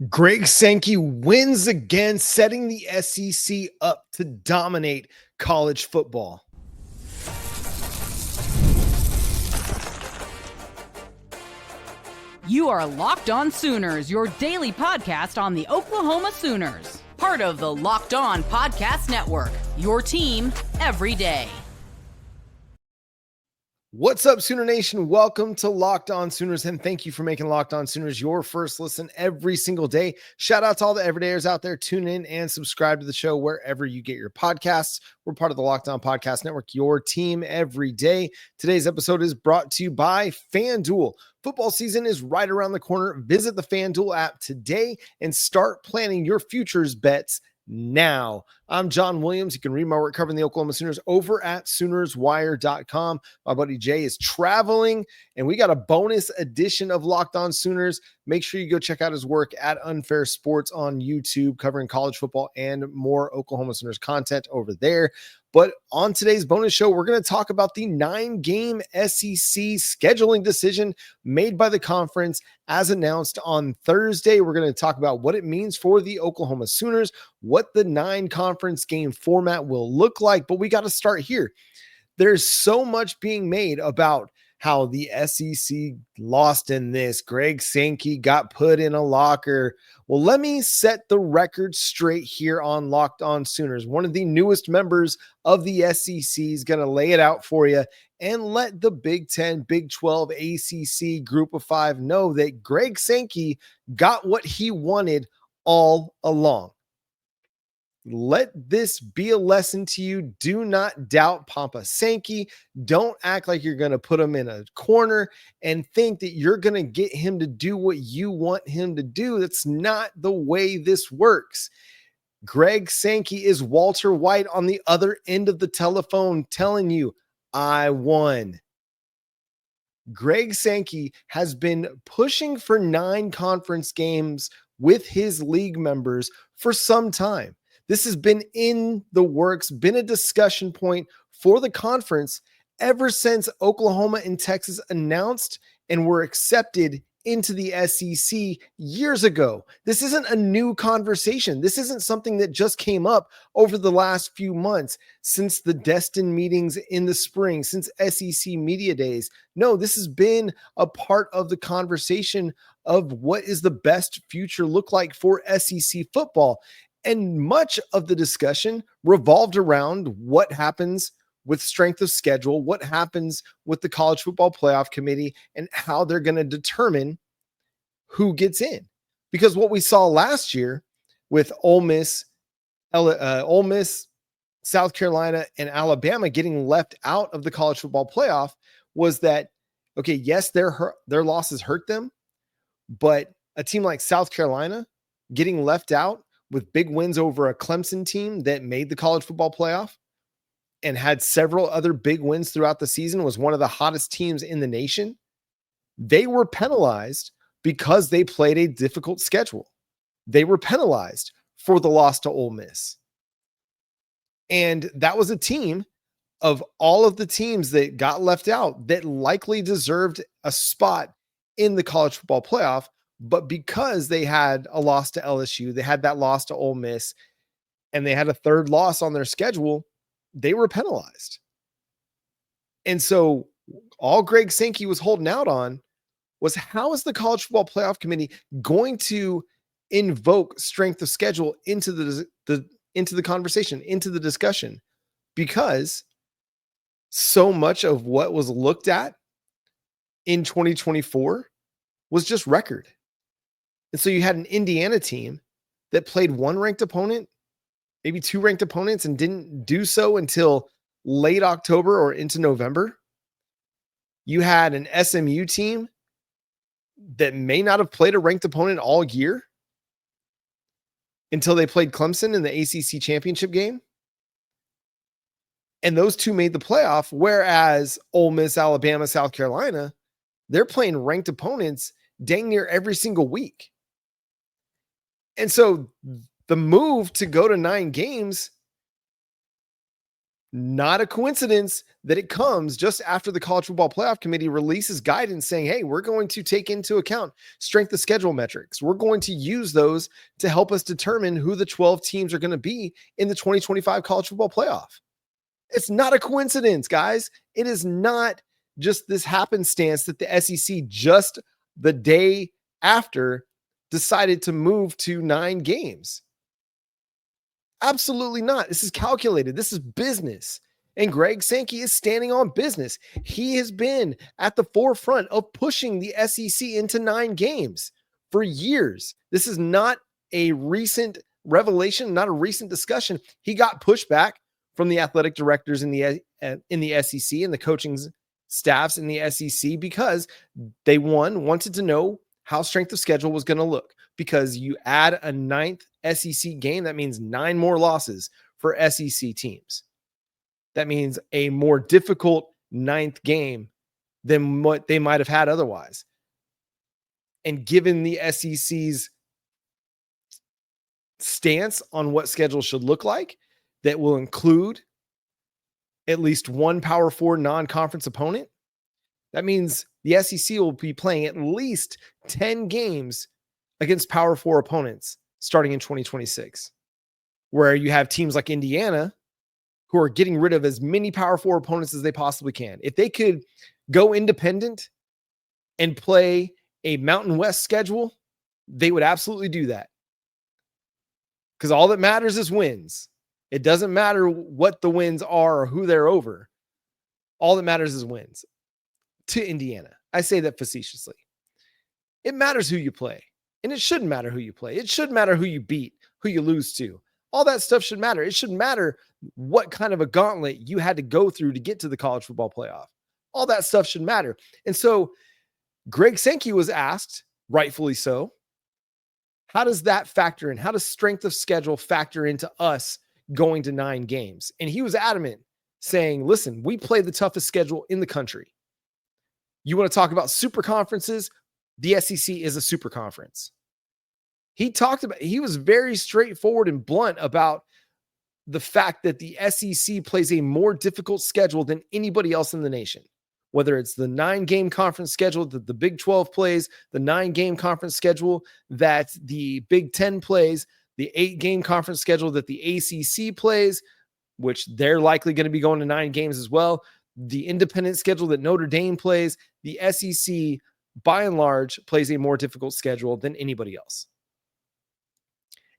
Greg Sankey wins again, setting the SEC up to dominate college football. You are Locked On Sooners, your daily podcast on the Oklahoma Sooners. Part of the Locked On Podcast Network, your team every day. What's up, Sooner Nation? Welcome to Locked On Sooners, and thank you for making Locked On Sooners your first listen every single day. Shout out to all the everydayers out there. Tune in and subscribe to the show wherever you get your podcasts. We're part of the Locked On Podcast Network, your team every day. Today's episode is brought to you by FanDuel. Football season is right around the corner. Visit the FanDuel app today and start planning your futures bets now. I'm John Williams. You can read my work covering the Oklahoma Sooners over at SoonersWire.com. My buddy Jay is traveling, and we got a bonus edition of Locked On Sooners. Make sure you go check out his work at Unfair Sports on YouTube, covering college football and more Oklahoma Sooners content over there. But on today's bonus show, we're going to talk about the 9-game SEC scheduling decision made by the conference as announced on Thursday. We're going to talk about what it means for the Oklahoma Sooners, what the 9-conference game format will look like. But we got to start here. There's so much being made about how the SEC lost in this. Greg Sankey got put in a locker. Well, let me set the record straight here on Locked On Sooners. One of the newest members of the SEC is going to lay it out for you and let the Big 10, Big 12, ACC Group of 5 know that Greg Sankey got what he wanted all along. Let this be a lesson to you. Do not doubt Papa Sankey. Don't act like you're going to put him in a corner and think that you're going to get him to do what you want him to do. That's not the way this works. Greg Sankey is Walter White on the other end of the telephone telling you, I won. Greg Sankey has been pushing for 9 conference games with his league members for some time. This has been in the works, been a discussion point for the conference ever since Oklahoma and Texas announced and were accepted into the SEC years ago. This isn't a new conversation. This isn't something that just came up over the last few months since the Destin meetings in the spring, since SEC Media Days. No, this has been a part of the conversation of what is the best future look like for SEC football. And much of the discussion revolved around what happens with strength of schedule, what happens with the College Football Playoff Committee, and how they're going to determine who gets in. Because what we saw last year with Ole Miss, South Carolina, and Alabama getting left out of the College Football Playoff was that, okay, yes, their losses hurt them, but a team like South Carolina getting left out with big wins over a Clemson team that made the college football playoff and had several other big wins throughout the season, was one of the hottest teams in the nation. They were penalized because they played a difficult schedule. They were penalized for the loss to Ole Miss. And that was a team of all of the teams that got left out that likely deserved a spot in the college football playoff. But because they had a loss to LSU, they had that loss to Ole Miss, and they had a third loss on their schedule, they were penalized. And so all Greg Sankey was holding out on was, how is the College Football Playoff Committee going to invoke strength of schedule into the conversation, into the discussion? Because so much of what was looked at in 2024 was just record. And so you had an Indiana team that played one ranked opponent, maybe 2 ranked opponents, and didn't do so until late October or into November. You had an SMU team that may not have played a ranked opponent all year until they played Clemson in the ACC championship game. And those two made the playoff, whereas Ole Miss, Alabama, South Carolina, they're playing ranked opponents dang near every single week. And so the move to go to 9 games Not a coincidence that it comes just after the College Football Playoff Committee releases guidance saying, hey, we're going to take into account strength of schedule metrics. We're going to use those to help us determine who the 12 teams are going to be in the 2025 College Football Playoff. It's not a coincidence, guys. It is not just this happenstance that the SEC just the day after decided to move to 9 games. Absolutely not. This is calculated. This is business. And Greg Sankey is standing on business. He has been at the forefront of pushing the SEC into 9 games for years. This is not a recent revelation, not a recent discussion. He got pushback from the athletic directors in the SEC and the coaching staffs in the SEC because they wanted to know how strength of schedule was going to look, because you add a 9th SEC game, that means 9 more losses for SEC teams. That means a more difficult 9th game than what they might have had otherwise. And given the SEC's stance on what schedule should look like, that will include at least one Power 4 non-conference opponent, that means the SEC will be playing at least 10 games against Power 4 opponents starting in 2026, where you have teams like Indiana who are getting rid of as many Power 4 opponents as they possibly can. If they could go independent and play a Mountain West schedule, they would absolutely do that. Because all that matters is wins. It doesn't matter what the wins are or who they're over. All that matters is wins. To Indiana, I say that facetiously. It matters who you play. And it shouldn't matter who you play. It should matter who you beat, who you lose to. All that stuff should matter. It should matter what kind of a gauntlet you had to go through to get to the college football playoff. All that stuff should matter. And so Greg Sankey was asked, rightfully so, how does that factor in? How does strength of schedule factor into us going to 9 games? And he was adamant, saying, listen, we play the toughest schedule in the country. You want to talk about super conferences? The SEC is a super conference. He was very straightforward and blunt about the fact that the SEC plays a more difficult schedule than anybody else in the nation. Whether it's the 9-game conference schedule that the Big 12 plays, the 9-game conference schedule that the Big 10 plays, the 8-game conference schedule that the ACC plays, which they're likely going to be going to 9 games as well, the independent schedule that Notre Dame plays, the SEC, by and large, plays a more difficult schedule than anybody else.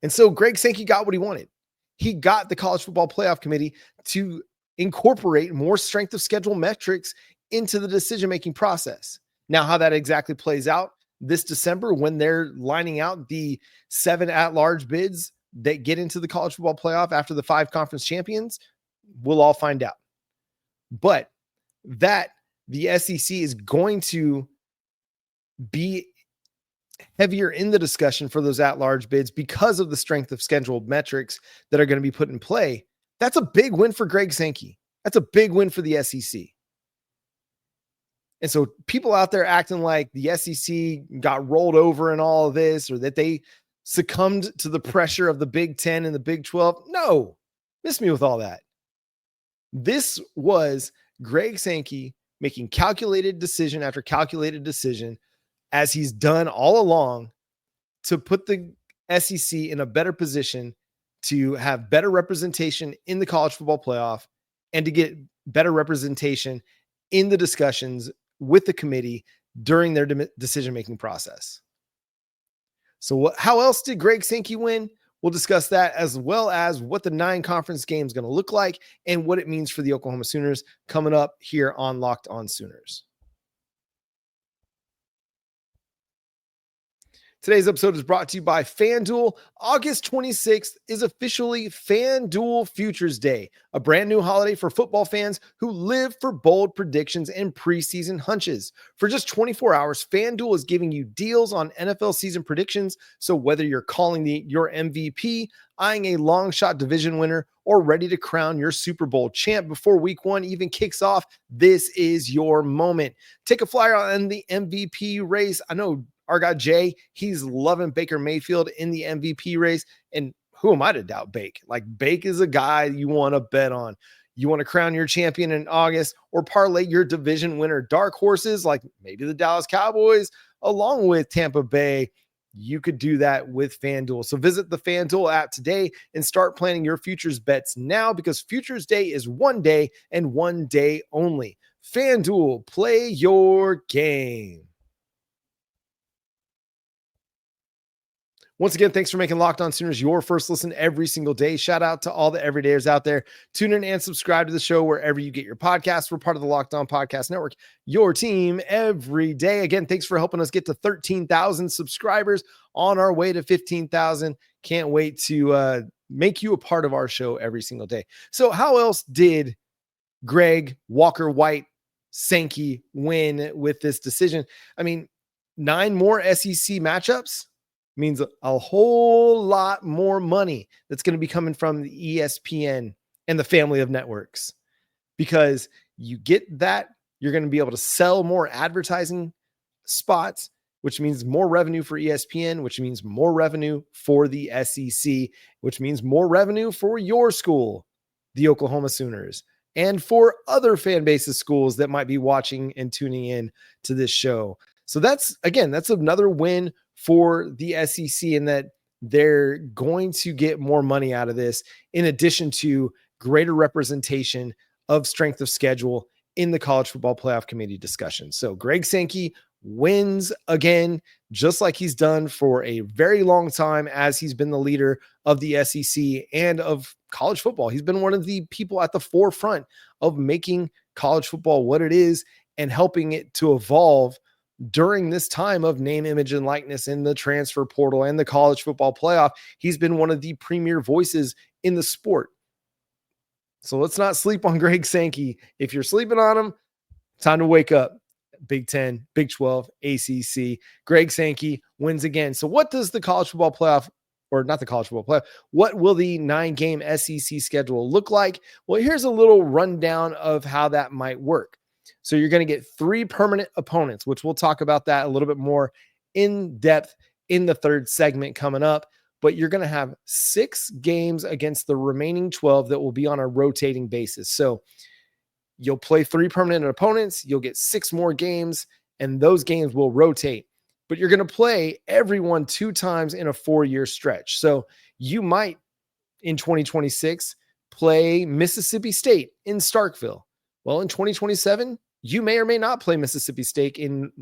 And so Greg Sankey got what he wanted. He got the College Football Playoff Committee to incorporate more strength of schedule metrics into the decision-making process. Now, how that exactly plays out this December when they're lining out the 7 at-large bids that get into the College Football Playoff after the 5 conference champions, we'll all find out. But that the SEC is going to be heavier in the discussion for those at-large bids because of the strength of schedule metrics that are going to be put in play. That's a big win for Greg Sankey. That's a big win for the SEC. And so people out there acting like the SEC got rolled over in all of this, or that they succumbed to the pressure of the Big 10 and the Big 12. No, miss me with all that. This was Greg Sankey making calculated decision after calculated decision, as he's done all along, to put the SEC in a better position to have better representation in the college football playoff and to get better representation in the discussions with the committee during their decision-making process. So how else did Greg Sankey win? We'll discuss that, as well as what the 9 conference game is going to look like and what it means for the Oklahoma Sooners, coming up here on Locked On Sooners. Today's episode is brought to you by FanDuel. August 26th is officially FanDuel Futures Day, a brand new holiday for football fans who live for bold predictions and preseason hunches. For just 24 hours, FanDuel is giving you deals on NFL season predictions. So whether you're calling your MVP, eyeing a long shot division winner, or ready to crown your Super Bowl champ before week 1 even kicks off, this is your moment. Take a flyer on the MVP race. I know our guy Jay, he's loving Baker Mayfield in the MVP race. And who am I to doubt Bake? Like, Bake is a guy you want to bet on. You want to crown your champion in August or parlay your division winner dark horses like maybe the Dallas Cowboys along with Tampa Bay. You could do that with FanDuel. So visit the FanDuel app today and start planning your futures bets now, because Futures Day is one day and one day only. FanDuel, play your game. Once again, thanks for making Locked On Sooners your first listen every single day. Shout out to all the everydayers out there. Tune in and subscribe to the show wherever you get your podcasts. We're part of the Locked On Podcast Network, your team every day. Again, thanks for helping us get to 13,000 subscribers, on our way to 15,000. Can't wait to make you a part of our show every single day. So how else did Greg Walker White Sankey win with this decision? I mean, 9 more SEC matchups means a whole lot more money that's going to be coming from the ESPN and the family of networks, because you get that, you're going to be able to sell more advertising spots, which means more revenue for ESPN, which means more revenue for the SEC, which means more revenue for your school, the Oklahoma Sooners, and for other fan bases schools that might be watching and tuning in to this show. So that's another win for the SEC, in that they're going to get more money out of this, in addition to greater representation of strength of schedule in the college football playoff committee discussion. So Greg Sankey wins again, just like he's done for a very long time, as he's been the leader of the SEC and of college football. He's been one of the people at the forefront of making college football what it is and helping it to evolve during this time of name, image, and likeness in the transfer portal and the college football playoff. He's been one of the premier voices in the sport. So let's not sleep on Greg Sankey. If you're sleeping on him, time to wake up. Big 10, Big 12, ACC. Greg Sankey wins again. So what does the college football playoff, or not the college football playoff, what will the 9-game SEC schedule look like? Well, here's a little rundown of how that might work. So you're going to get 3 permanent opponents, which we'll talk about that a little bit more in depth in the third segment coming up. But you're going to have 6 games against the remaining 12 that will be on a rotating basis. So you'll play 3 permanent opponents, you'll get 6 more games, and those games will rotate. But you're going to play everyone 2 times in a 4-year stretch. So you might, in 2026, play Mississippi State in Starkville. Well, in 2027, you may or may not play Mississippi State in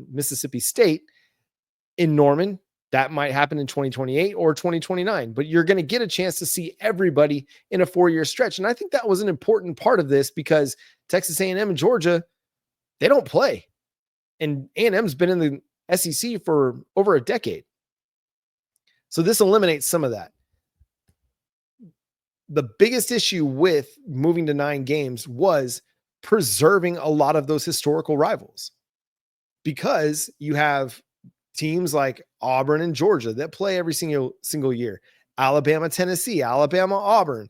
Norman. That might happen in 2028 or 2029, but you're going to get a chance to see everybody in a 4-year stretch. And I think that was an important part of this, because Texas A&M and Georgia, they don't play. And A&M's been in the SEC for over a decade. So this eliminates some of that. The biggest issue with moving to 9 games was preserving a lot of those historical rivals, because you have teams like Auburn and Georgia that play every single year, Alabama, Tennessee, Alabama, Auburn.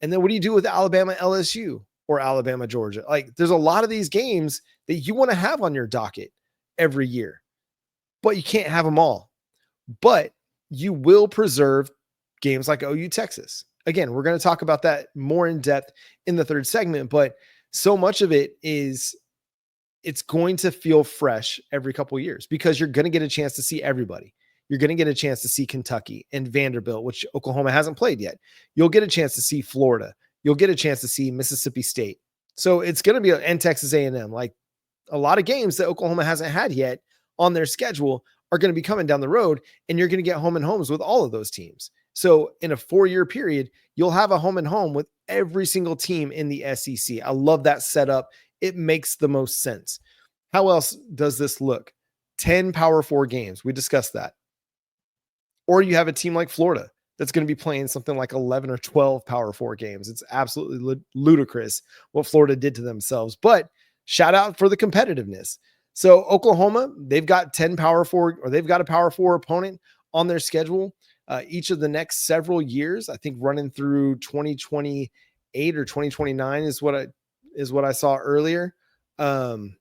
And then what do you do with Alabama, LSU, or Alabama, Georgia? Like, there's a lot of these games that you want to have on your docket every year, but you can't have them all. But you will preserve games like OU, Texas. Again, we're going to talk about that more in depth in the third segment, but so much of it is, it's going to feel fresh every couple of years, because you're going to get a chance to see everybody. You're going to get a chance to see Kentucky and Vanderbilt, which Oklahoma hasn't played yet. You'll get a chance to see Florida. You'll get a chance to see Mississippi State. So it's going to be, and Texas A&M, like a lot of games that Oklahoma hasn't had yet on their schedule are going to be coming down the road, and you're going to get home and homes with all of those teams. So in a 4-year period, you'll have a home and home with every single team in the SEC. I love that setup. It makes the most sense. How else does this look? 10 Power 4 games. We discussed that. Or you have a team like Florida that's going to be playing something like 11 or 12 Power 4 games. It's absolutely ludicrous what Florida did to themselves. But shout out for the competitiveness. So Oklahoma, they've got 10 Power 4, or they've got a Power 4 opponent on their schedule each of the next several years. I think running through 2028 or 2029 is what I saw earlier. And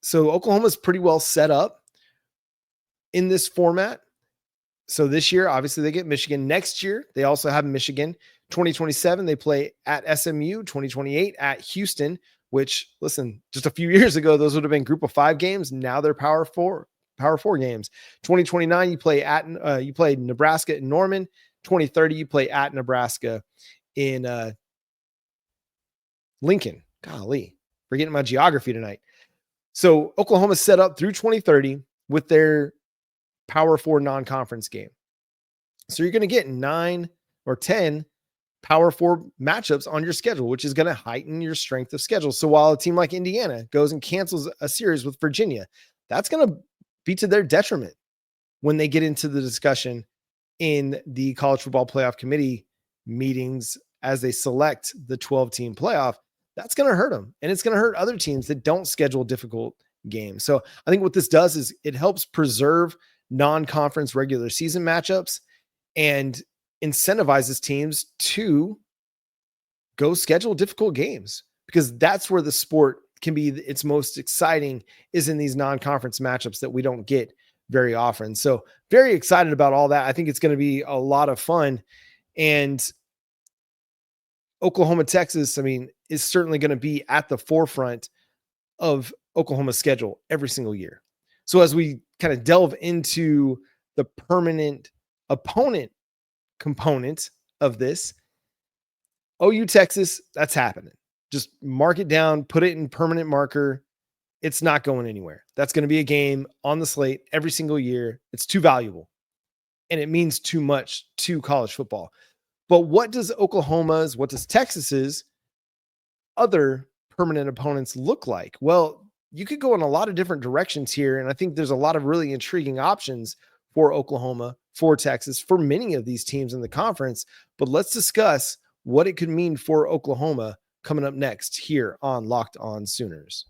so Oklahoma's pretty well set up in this format. So this year, obviously, they get Michigan. Next year, they also have Michigan. 2027, they play at SMU. 2028 at Houston, which, listen, just a few years ago, those would have been group of 5 games. Now they're power four games. 2029, you play Nebraska in Norman. 2030, you play at Nebraska in Lincoln. Golly, forgetting my geography tonight. So Oklahoma's set up through 2030 with their Power 4 non-conference game. So you're going to get 9 or 10 Power 4 matchups on your schedule, which is going to heighten your strength of schedule. So while a team like Indiana goes and cancels a series with Virginia, that's going to be to their detriment when they get into the discussion in the College Football Playoff Committee meetings as they select the 12-team playoff. That's going to hurt them, and it's going to hurt other teams that don't schedule difficult games. So I think what this does is it helps preserve non-conference regular season matchups and incentivizes teams to go schedule difficult games, because that's where the sport can be its most exciting, is in these non-conference matchups that we don't get very often. So very excited about all that. I think it's going to be a lot of fun. And Oklahoma, Texas, I mean, is certainly going to be at the forefront of Oklahoma's schedule every single year. So as we kind of delve into the permanent opponent component of this, OU Texas, that's happening. Just mark it down, put it in permanent marker. It's not going anywhere. That's going to be a game on the slate every single year. It's too valuable, and it means too much to college football. But what does Texas's other permanent opponents look like? Well, you could go in a lot of different directions here, and I think there's a lot of really intriguing options for Oklahoma, for Texas, for many of these teams in the conference. But let's discuss what it could mean for Oklahoma coming up next here on Locked On Sooners.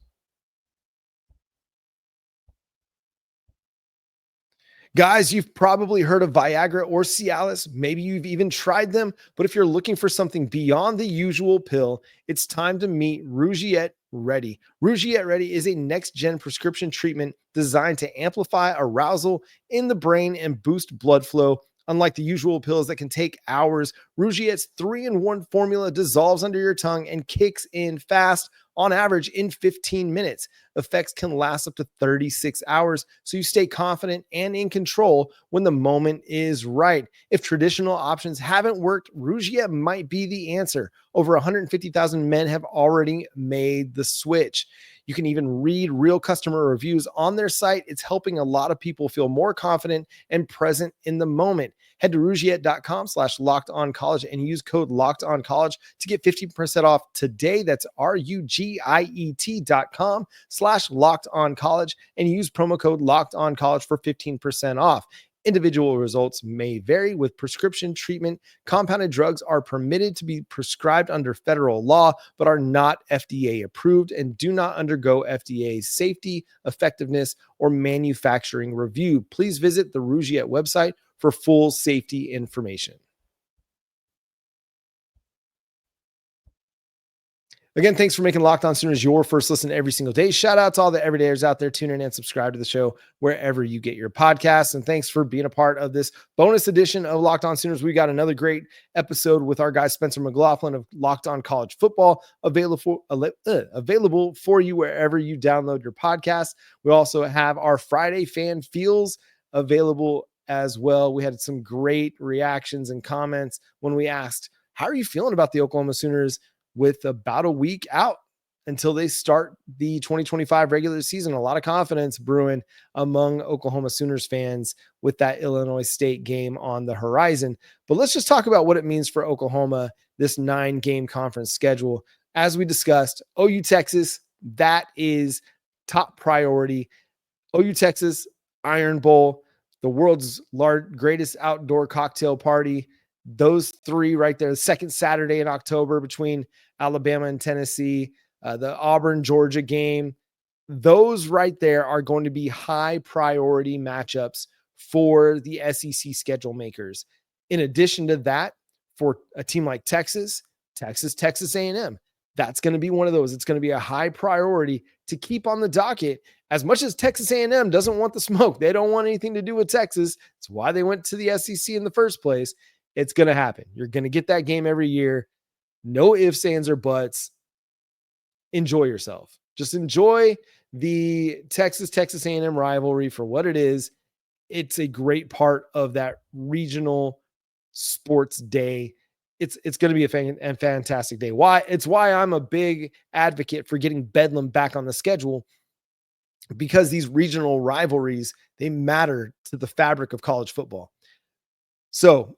Guys, you've probably heard of Viagra or Cialis. Maybe you've even tried them. But if you're looking for something beyond the usual pill, it's time to meet Rougiette Ready. Rougiette Ready is a next-gen prescription treatment designed to amplify arousal in the brain and boost blood flow. Unlike the usual pills that can take hours, Rougiette's 3-in-1 formula dissolves under your tongue and kicks in fast, on average in 15 minutes. Effects can last up to 36 hours, so you stay confident and in control when the moment is right. If traditional options haven't worked, Rougiette might be the answer. Over 150,000 men have already made the switch. You can even read real customer reviews on their site. It's helping a lot of people feel more confident and present in the moment. Head to rougiette.com/lockedoncollege and use code lockedoncollege to get 15% off today. That's RUGIET.com/lockedoncollege and use promo code lockedoncollege for 15% off. Individual results may vary with prescription treatment. Compounded drugs are permitted to be prescribed under federal law, but are not FDA approved and do not undergo FDA safety, effectiveness, or manufacturing review. Please visit the Rougiette website for full safety information. Again, thanks for making Locked On Sooners your first listen every single day. Shout out to all the everydayers out there. Tune in and subscribe to the show wherever you get your podcasts. And thanks for being a part of this bonus edition of Locked On Sooners. We got another great episode with our guy Spencer McLaughlin of Locked On College Football, available for you wherever you download your podcast. We also have our Friday Fan Feels available as well. We had some great reactions and comments when we asked, how are you feeling about the Oklahoma Sooners with about a week out until they start the 2025 regular season? A lot of confidence brewing among Oklahoma Sooners fans with that Illinois State game on the horizon. But let's just talk about what it means for Oklahoma, this 9-game conference schedule. As we discussed, OU Texas, that is top priority. OU Texas, Iron Bowl, the world's greatest outdoor cocktail party. Those three right there, the second Saturday in October between Alabama and Tennessee, the Auburn, Georgia game, those right there are going to be high priority matchups for the SEC schedule makers. In addition to that, for a team like Texas A&M, that's going to be one of those. It's going to be a high priority to keep on the docket As much as Texas A&M doesn't want the smoke, they don't want anything to do with Texas. It's why they went to the SEC in the first place. It's going to happen. You're going to get that game every year. No ifs, ands, or buts. Enjoy yourself. Just enjoy the Texas A&M rivalry for what it is. It's a great part of that regional sports day. It's going to be a fantastic day. It's why I'm a big advocate for getting Bedlam back on the schedule, because these regional rivalries, they matter to the fabric of college football. So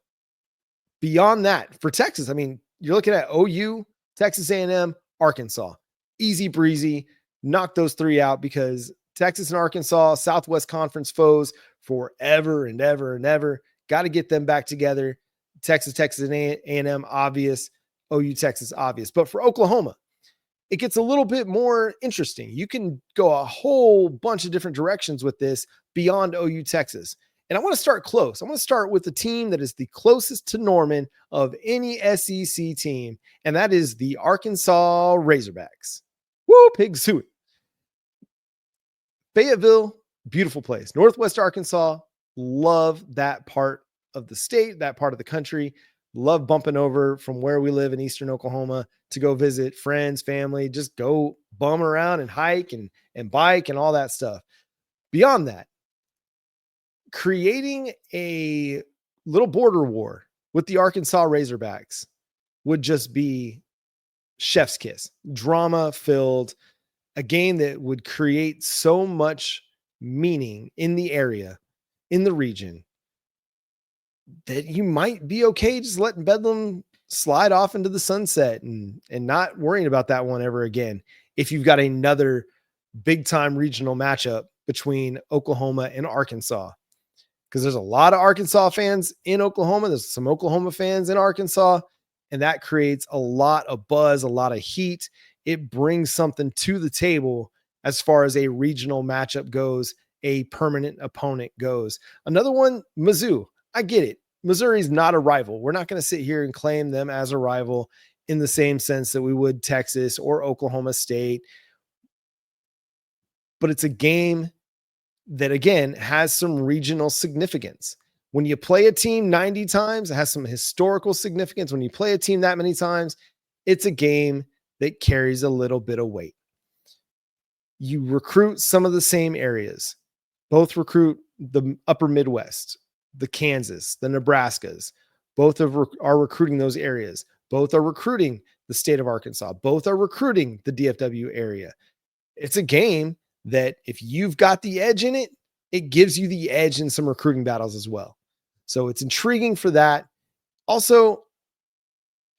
beyond that, for Texas, I mean, you're looking at OU, Texas A&M, Arkansas. Easy breezy. Knock those three out, because Texas and Arkansas, Southwest Conference foes forever and ever and ever. Got to get them back together. Texas and A&M, obvious. OU, Texas, obvious. But for Oklahoma, it gets a little bit more interesting. You can go a whole bunch of different directions with this beyond OU, Texas. And I want to start close. I want to start with the team that is the closest to Norman of any SEC team, and that is the Arkansas Razorbacks. Woo, pig suey. Fayetteville, beautiful place. Northwest Arkansas, love that part of the state, that part of the country. Love bumping over from where we live in Eastern Oklahoma to go visit friends, family, just go bum around and hike and bike and all that stuff. Beyond that, creating a little border war with the Arkansas Razorbacks would just be chef's kiss, drama filled, a game that would create so much meaning in the area, in the region, that you might be okay just letting Bedlam slide off into the sunset and not worrying about that one ever again. If you've got another big time regional matchup between Oklahoma and Arkansas, because there's a lot of Arkansas fans in Oklahoma. There's some Oklahoma fans in Arkansas, and that creates a lot of buzz, a lot of heat. It brings something to the table as far as a regional matchup goes, a permanent opponent goes. Another one, Mizzou. I get it. Missouri's not a rival. We're not going to sit here and claim them as a rival in the same sense that we would Texas or Oklahoma State. But it's a game that, again, has some regional significance. When you play a team 90 times, it has some historical significance. When you play a team that many times, it's a game that carries a little bit of weight. You recruit some of the same areas. Both recruit the upper Midwest, the Kansas, the Nebraskas. Both are recruiting those areas. Both are recruiting the state of Arkansas. Both are recruiting the DFW area. It's a game that if you've got the edge in it, it gives you the edge in some recruiting battles as well. So it's intriguing for that. Also,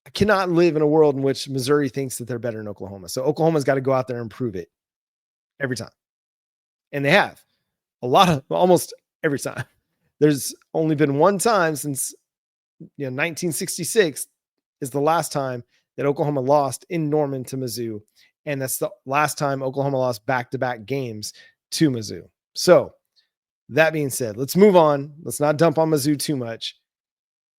I cannot live in a world in which Missouri thinks that they're better than Oklahoma. So Oklahoma's got to go out there and prove it every time. And they have almost every time. There's only been one time since 1966 is the last time that Oklahoma lost in Norman to Mizzou. And that's the last time Oklahoma lost back-to-back games to Mizzou. So that being said, let's move on. Let's not dump on Mizzou too much,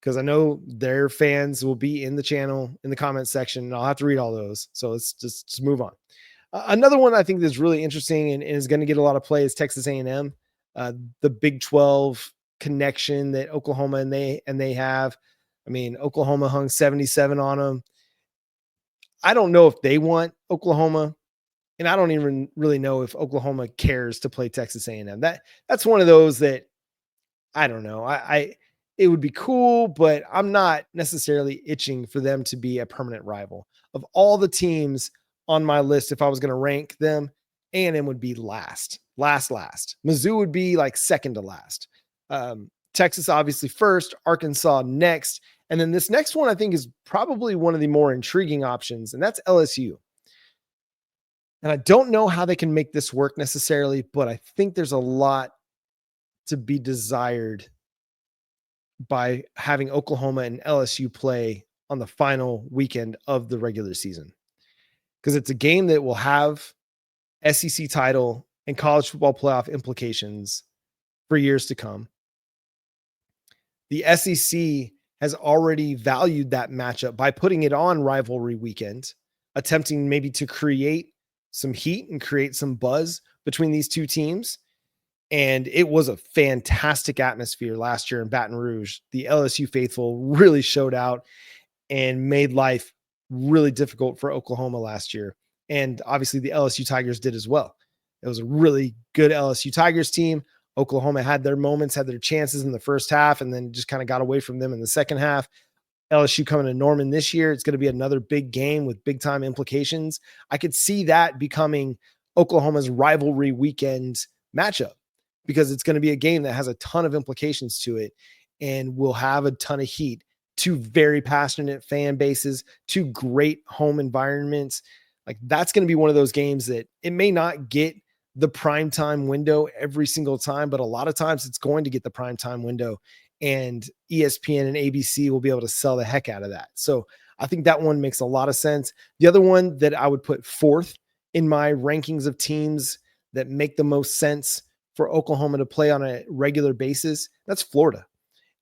because I know their fans will be in the channel, in the comments section, and I'll have to read all those. So let's just move on. Another one I think that's really interesting and is going to get a lot of play is Texas A&M, the Big 12 connection that Oklahoma and they have. I mean, Oklahoma hung 77 on them. I don't know if they want Oklahoma, and I don't even really know if Oklahoma cares to play Texas A&M. That's one of those that I don't know. It would be cool, but I'm not necessarily itching for them to be a permanent rival. Of all the teams on my list, if I was going to rank them, A&M would be last. Mizzou would be like second to last. Texas obviously first, Arkansas next. And then this next one I think is probably one of the more intriguing options, and that's LSU. And I don't know how they can make this work necessarily, but I think there's a lot to be desired by having Oklahoma and LSU play on the final weekend of the regular season. Because it's a game that will have SEC title and college football playoff implications for years to come. The SEC has already valued that matchup by putting it on rivalry weekend, attempting maybe to create some heat and create some buzz between these two teams. And it was a fantastic atmosphere last year in Baton Rouge. The LSU faithful really showed out and made life really difficult for Oklahoma last year. And obviously the LSU Tigers did as well. It was a really good LSU Tigers team. Oklahoma had their moments, had their chances in the first half, and then just kind of got away from them in the second half. LSU coming to Norman this year, it's going to be another big game with big time implications. I could see that becoming Oklahoma's rivalry weekend matchup, because it's going to be a game that has a ton of implications to it and will have a ton of heat. Two very passionate fan bases, two great home environments. Like, that's going to be one of those games that it may not get the primetime window every single time, but a lot of times it's going to get the primetime window, and ESPN and ABC will be able to sell the heck out of that. So I think that one makes a lot of sense. The other one that I would put fourth in my rankings of teams that make the most sense for Oklahoma to play on a regular basis, that's Florida.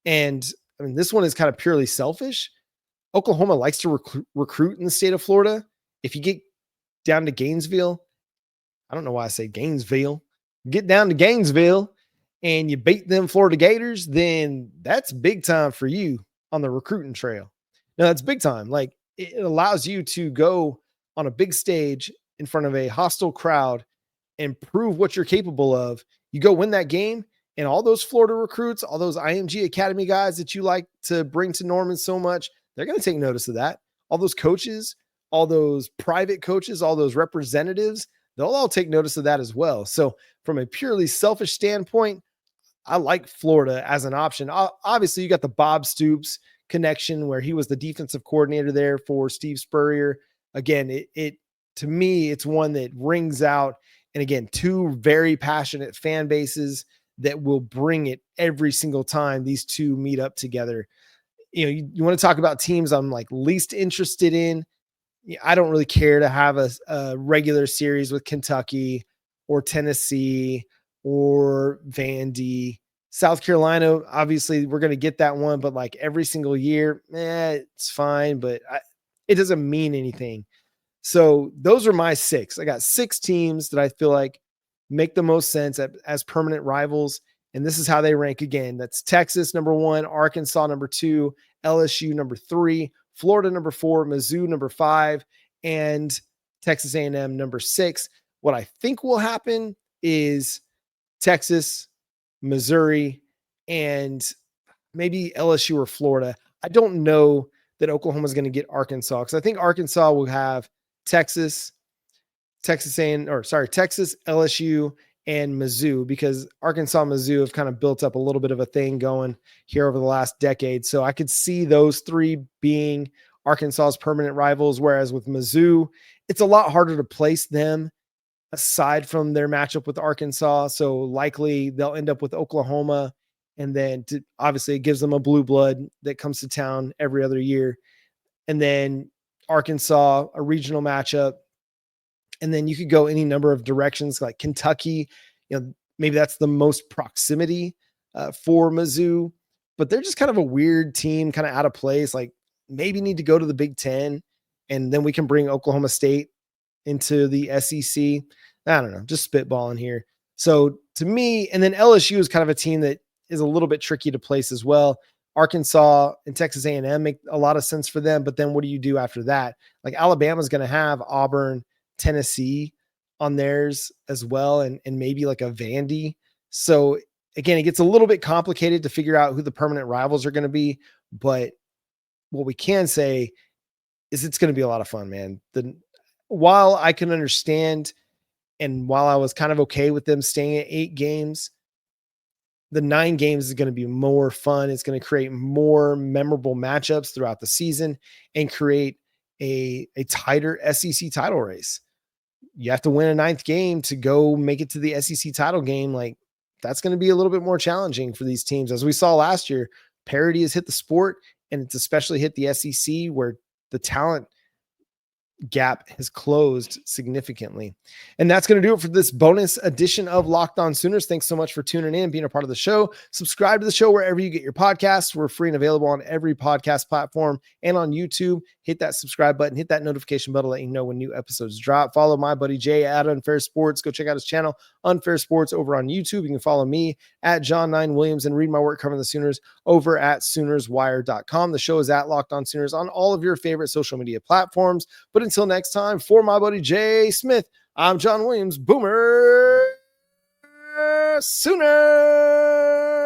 And I mean, this one is kind of purely selfish. Oklahoma likes to recruit in the state of Florida. If you get down to Gainesville, I don't know why I say Gainesville, get down to Gainesville and you beat them Florida Gators, then that's big time for you on the recruiting trail. Now, that's big time. Like, it allows you to go on a big stage in front of a hostile crowd and prove what you're capable of. You go win that game, and all those Florida recruits, all those IMG Academy guys that you like to bring to Norman so much, they're going to take notice of that. All those coaches, all those private coaches, all those representatives, they'll all take notice of that as well. So from a purely selfish standpoint, I like Florida as an option. Obviously, you got the Bob Stoops connection where he was the defensive coordinator there for Steve Spurrier. Again, it to me, it's one that rings out. And again, two very passionate fan bases that will bring it every single time these two meet up together. You know, you want to talk about teams I'm like least interested in. I don't really care to have a regular series with Kentucky or Tennessee or Vandy. South Carolina, obviously we're going to get that one, but like every single year, it's fine, but it doesn't mean anything. So those are my six. I got six teams that I feel like make the most sense as permanent rivals. And this is how they rank again. That's Texas, number 1, Arkansas, number 2, LSU, number 3, Florida, number 4, Mizzou, number 5, and Texas A&M, number 6. What I think will happen is Texas, Missouri, and maybe LSU or Florida. I don't know that Oklahoma is going to get Arkansas, because I think Arkansas will have Texas, LSU, and Mizzou, because Arkansas and Mizzou have kind of built up a little bit of a thing going here over the last decade. So I could see those three being Arkansas's permanent rivals, whereas with Mizzou, it's a lot harder to place them aside from their matchup with Arkansas. So likely they'll end up with Oklahoma, and then obviously it gives them a blue blood that comes to town every other year. And then Arkansas, a regional matchup. And then you could go any number of directions, like Kentucky, maybe that's the most proximity for Mizzou, but they're just kind of a weird team, kind of out of place. Like, maybe need to go to the Big Ten, and then we can bring Oklahoma State into the SEC. I don't know, just spitballing here. So to me, and then LSU is kind of a team that is a little bit tricky to place as well. Arkansas and Texas A&M make a lot of sense for them, but then what do you do after that? Like, Alabama's going to have Auburn, Tennessee on theirs as well, and maybe like a Vandy. So again, it gets a little bit complicated to figure out who the permanent rivals are going to be, but what we can say is it's going to be a lot of fun, man. While I can understand, and while I was kind of okay with them staying at 8 games, the 9 games is going to be more fun. It's going to create more memorable matchups throughout the season and create a tighter SEC title race. You have to win a 9th game to go make it to the SEC title game. Like, that's going to be a little bit more challenging for these teams. As we saw last year, parity has hit the sport, and it's especially hit the SEC, where the talent gap has closed significantly. And that's going to do it for this bonus edition of Locked On Sooners. Thanks so much for tuning in, being a part of the show. Subscribe to the show wherever you get your podcasts. We're free and available on every podcast platform and on YouTube. Hit that subscribe button, hit that notification bell to let you know when new episodes drop. Follow my buddy Jay at Unfair Sports. Go check out his channel, Unfair Sports, over on YouTube. You can follow me at John9Williams and read my work covering the Sooners over at SoonersWire.com. The show is at Locked On Sooners on all of your favorite social media platforms. But until next time, for my buddy Jay Smith, I'm John Williams. Boomer Sooner.